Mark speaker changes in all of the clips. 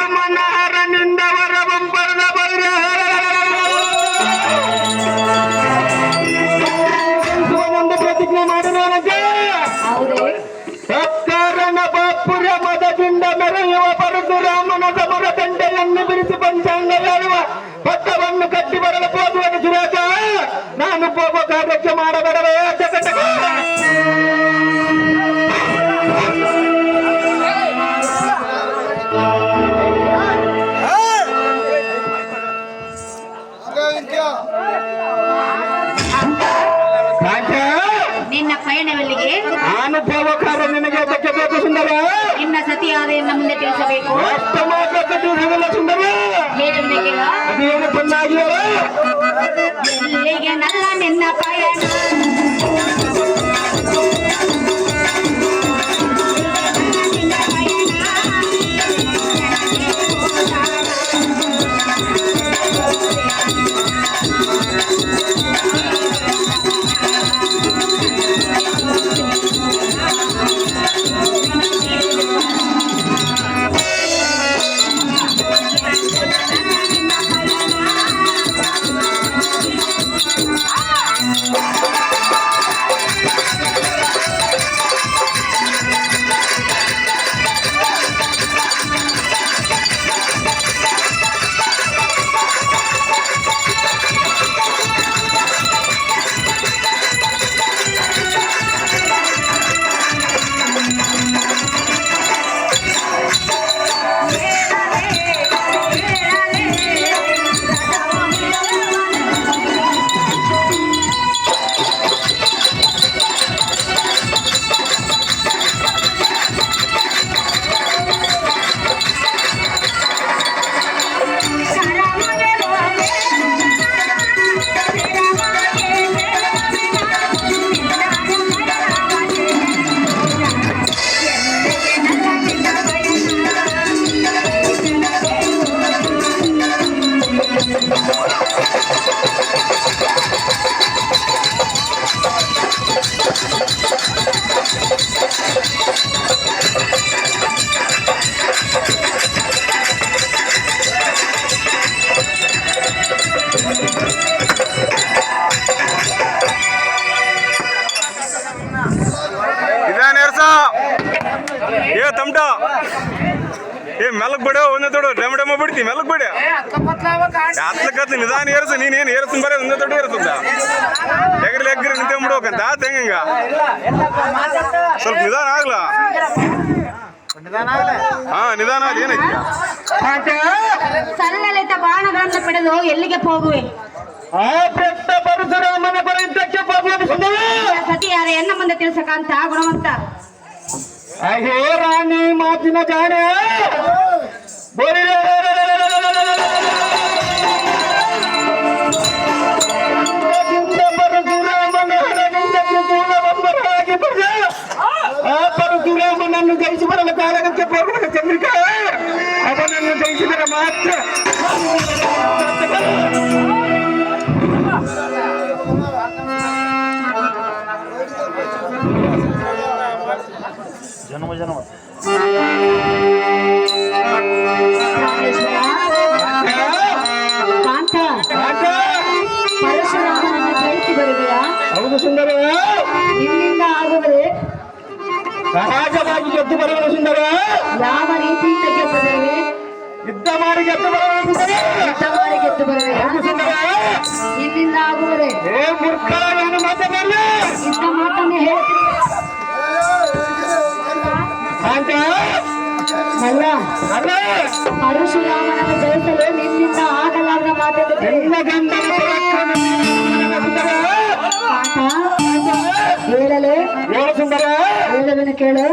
Speaker 1: ಪರಶುರಾಮನಹರನಿಂದ ವರವಂ ಪಡೆದ ಬೈರ ಒಂದು ಪ್ರತಿಜ್ಞೆ ಮಾಡಿ ನನಗೆ ಸತ್ಕಾರಣ ಬಾಪುರ ಮದದಿಂದ ಮೆರೆಯುವ ಪರಶುರಾಮನ ಸಮರ ದಂಡೆಯನ್ನು ಬಿಡಿಸಿ ಪಂಚಾಂಗ ಹೇಳುವ ಪಟ್ಟವನ್ನು ಕಟ್ಟಿ ಬರಲು ಹೋಗುವ ಸುರಾಜ ನಾನು ಹೋಗುವ ಕಾರ್ಯಕ್ಕೆ ಮಾಡಬೇಡವೇ
Speaker 2: ನಿನ್ನ ಪಯಣವೆಲ್ಲಿಗೆ?
Speaker 1: ಅನುಭವಕಾರ ನಿನಗೆ ಅದಕ್ಕೆ ಬೇಕು ಸುಂದರ.
Speaker 2: ನಿನ್ನ ಸತಿಯಾದ ಮುಂದೆ ತಿಳಿಸಬೇಕು.
Speaker 1: ಸುಂದರ ಅದೇನು ಚೆನ್ನಾಗಿ
Speaker 2: ಎಲ್ಲಿಗೆ ನಲ್ಲ ನಿನ್ನ ಪಯಣ
Speaker 1: ಮೆಲಕ್ ಬಿಡ ಒಂದೇ ತೊಡು ಡೆಮ ಡೆಮ ಬಿಡ್ತಿ ಮೆಲಕ್ ಬಿಡ ಹತ್ಲಕತ್ ನಿಧಾನ ಏರ್ಸು ನೀನೇನು ಏರ್ಸನ್ ಬರೀ ಒಂದೇ ತೊಡು ಏರ್ಸದ ಎಗ್ರಿ ಎಗ್ರಿ ನಿಂತ ಬಿಡ್ಬೇಕಂತ ಹೆಂಗ ಸ್ವಲ್ಪ ನಿಧಾನ ಆಗ್ಲ ಹಾ ನಿಧಾನ ಆಗ ಏನೈತಿ
Speaker 2: ಸರಳಲಿತ ಬಾಣಗಳನ್ನು ಪಡೆದು ಎಲ್ಲಿಗೆ ಹೋಗುವೆ?
Speaker 1: ಪರಶುರಾಮನ ಬರಿದ್ದಕ್ಕೆ
Speaker 2: ಸತಿಯಾರ ಎನ್ನ ಮುಂದೆ ತಿಳಿಸಕಂತ ಗುಣವಂತ
Speaker 1: ಹೇ ರಾಣಿ ಮಾತಿನ ಜಾಣೆ ಪರಶುರಾಮನನ್ನು ಜಯಿಸಿ ಬರಲು ಕಾಲಕ್ಕೆ ಹೋಗುವ ಚಂದ್ರಿಕಾ ಅವನನ್ನು ಜಯಿಸಿದರೆ ಮಾತ್ರ
Speaker 3: ಜನ್ಮ ಜನ್ಮ
Speaker 2: ಪರಶುರಾಮನನ್ನು ಜಯಿಸಿ ಬರುವೆಯಾ?
Speaker 1: ಹೌದು ಸುಂದರ.
Speaker 2: ನಿನ್ನಿಂದ ಆಗುವುದೇ
Speaker 1: ಸಹಜವಾಗಿ ಗೆದ್ದು ಬರುವುದು ಸುಂದರ.
Speaker 2: ಯಾವ ರೀತಿಯಿಂದ ಗೆದ್ದು ಬರುವೆ?
Speaker 1: ಯುದ್ಧ ಮಾಡಿ ಗೆದ್ದು ಬರುವುದು ಸುಂದರ.
Speaker 2: ಯುದ್ಧ ಮಾಡಿ ಗೆದ್ದು ಬರುವೆಯಾ?
Speaker 1: ಸುಂದರ
Speaker 2: ನಿನ್ನಿಂದ ಆಗುವುದೇ?
Speaker 1: ಏ ಮೂರ್ಖ ಏನು ಮಾತನಾಡಲ್ಲ
Speaker 2: ಇಂಥ ಮಾತನ್ನೇ ಹೇಳ್ತೀನಿ ಅಲ್ಲ. ಪರಶುರಾಮನನ್ನು ಜಯಿಸಲು ನಿನ್ನಿಂದ ಆಗಲಾರದ ಮಾತಾಡುತ್ತೆ. ಹೇಳಲೆ ಹೇಳುವೆನು ಕೇಳು.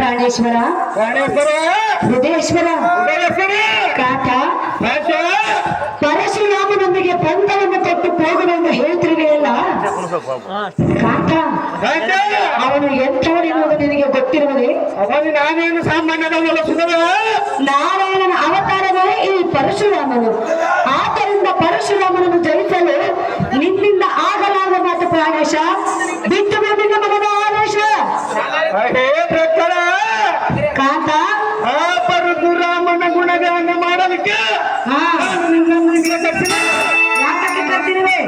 Speaker 2: ಪ್ರಾಣೇಶ್ವರ,
Speaker 1: ಪ್ರಾಣೇಶ್ವರ,
Speaker 2: ಹೃದಯೇಶ್ವರ,
Speaker 1: ಉದಯೇಶ್ವರ,
Speaker 2: ಕಾಕ,
Speaker 1: ಕಾಕ,
Speaker 2: ಪರಶುರಾಮನೊಂದಿಗೆ ಬಂಧವನ್ನು ಕೊಟ್ಟು ಹೋಗುವೆಂದು ಹೇಳ್ತಿರುವೆಯಲ್ಲ ಕಾಕ,
Speaker 1: ಕಾಕ,
Speaker 2: ಅವನು ಎಂಥವನೆನ್ನುವುದು ನಿನಗೆ ಗೊತ್ತಿರುವುದೇ?
Speaker 1: ಅವನು ನಾನೇನು ಸಾಮಾನ್ಯದಲ್ಲ ಸುಂದರ.
Speaker 2: ನಾರಾಯಣನ ಅವತಾರವೇ ಈ ಪರಶುರಾಮನು. ಆದ್ದರಿಂದ ಪರಶುರಾಮನನ್ನು ಜಯಿಸಲು ನಿನ್ನಿಂದ ಆಗಲಾದ ಮಾತು ಪ್ರಾಣೇಶ. ಬಿಟ್ಟು ಬಂದಿದ್ದ ಮಗನ ಆದೇಶ
Speaker 1: ಹೇ ಭಕ್ತರ,
Speaker 2: ಕಾಕ.
Speaker 1: ಆ ಪರಶುರಾಮನ ಗುಣಗಳನ್ನು ಮಾಡಲಿಕ್ಕೆ ನಾನು ನಿನ್ನನ್ನು ಇಲ್ಲಿ ಕಟ್ಟಿದೆ.
Speaker 2: ಯಾಕೆ ಕರ್ತಿರುವೆ?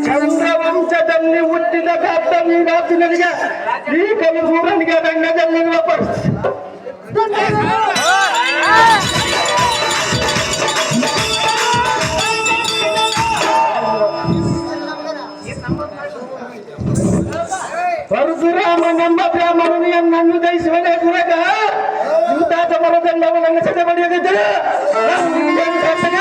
Speaker 1: ಚಂದ್ರವಂಶದಲ್ಲಿ ಹುಟ್ಟಿದ ಕಾಪ್ತನಿಗೆ ಈ ಕಲಿಸೂರನಿಗೆ ರಂಗದಲ್ಲಿರುವ ಪರಿಸ್ಥಿತಿ. ಪರಶುರಾಮನೆಂಬ ಬ್ರಾಹ್ಮಣನು ನನ್ನನ್ನು ಜಯಿಸುವನೇ ಸುರಗ. ಇಂತಾತ ಮರದೆಲ್ಲವೂ ನನ್ನ ಸದೆ ಬಡಿಯದಿದ್ದರೆ ನಾನು ನಿನಗೇನು ಸಾರ್ಥಕ?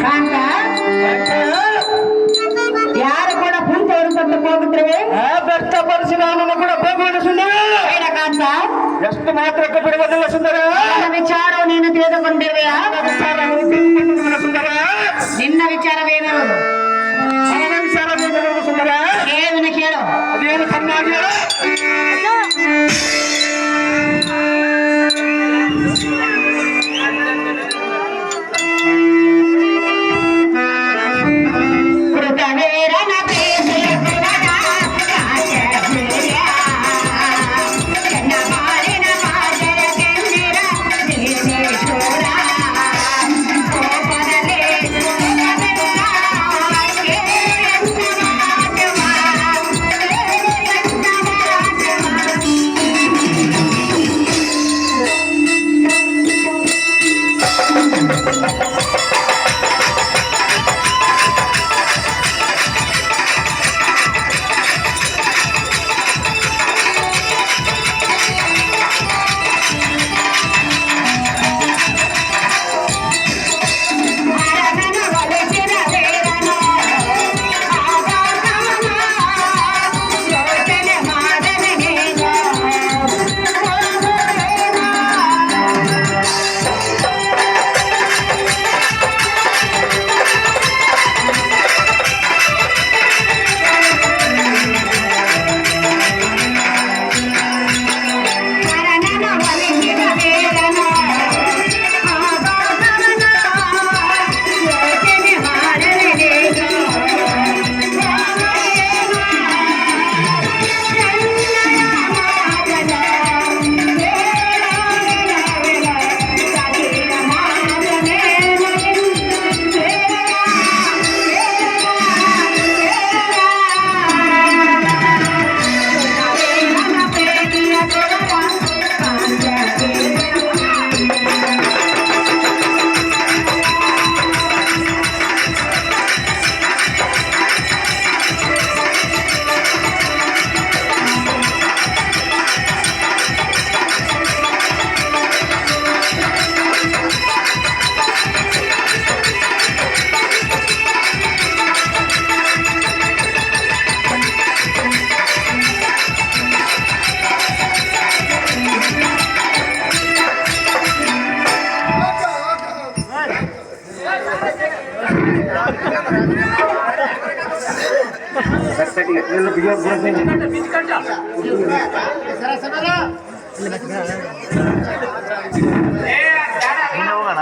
Speaker 2: ಕಾಂತ, ಯಾರು ಕೂಡ ಕುಂತವರು ತಂದು ಹೋಗುತ್ತವೆ.
Speaker 1: ಆ ಭಕ್ತ ಪರಶುರಾಮನ ಕೂಡ ಹೋಗುವುದು ಸುಂದರ.
Speaker 2: ಬೇಡ ಕಾಂತ,
Speaker 1: ಎಷ್ಟು ಮಾತ್ರಕ್ಕೆ ಬಿಡುವುದಿಲ್ಲ ಸುಂದರ.
Speaker 2: ನನ್ನ ವಿಚಾರ ನೀನು ತಿಳಿದುಕೊಂಡಿರುವೆಯಾ?
Speaker 1: ವಿಚಾರವನ್ನು ತಿಳಿದುಕೊಂಡಿರುವನ ಸುಂದರ.
Speaker 2: ನಿನ್ನ ವಿಚಾರವೇನಿರುವುದು?
Speaker 1: ಅವನ ವಿಚಾರವೇನಿರುವುದು ಸುಂದರ.
Speaker 2: ಕೇಳುವನು ಕೇಳು.
Speaker 1: ಅದೇನು ಚೆನ್ನಾಗಿ ಹೇಳು.
Speaker 2: ಕೃತವೀರನ ಪ್ರೀತಿಯ ಗುಣನ ಕಾಚಗುಳ್ಯ, ಚನ್ನಮಾರಿನ ಮಾದರ ಚಂದಿರ ನೀನೇಶ್ವರ, ಕೋಪದಲ್ಲಿ ಸುಖವೆಲ್ಲ ಕೇಳಿಯನ್ನ ಮಾತವ, ಕೇಳಿಯನ್ನ
Speaker 3: ಹೋಗೋಣ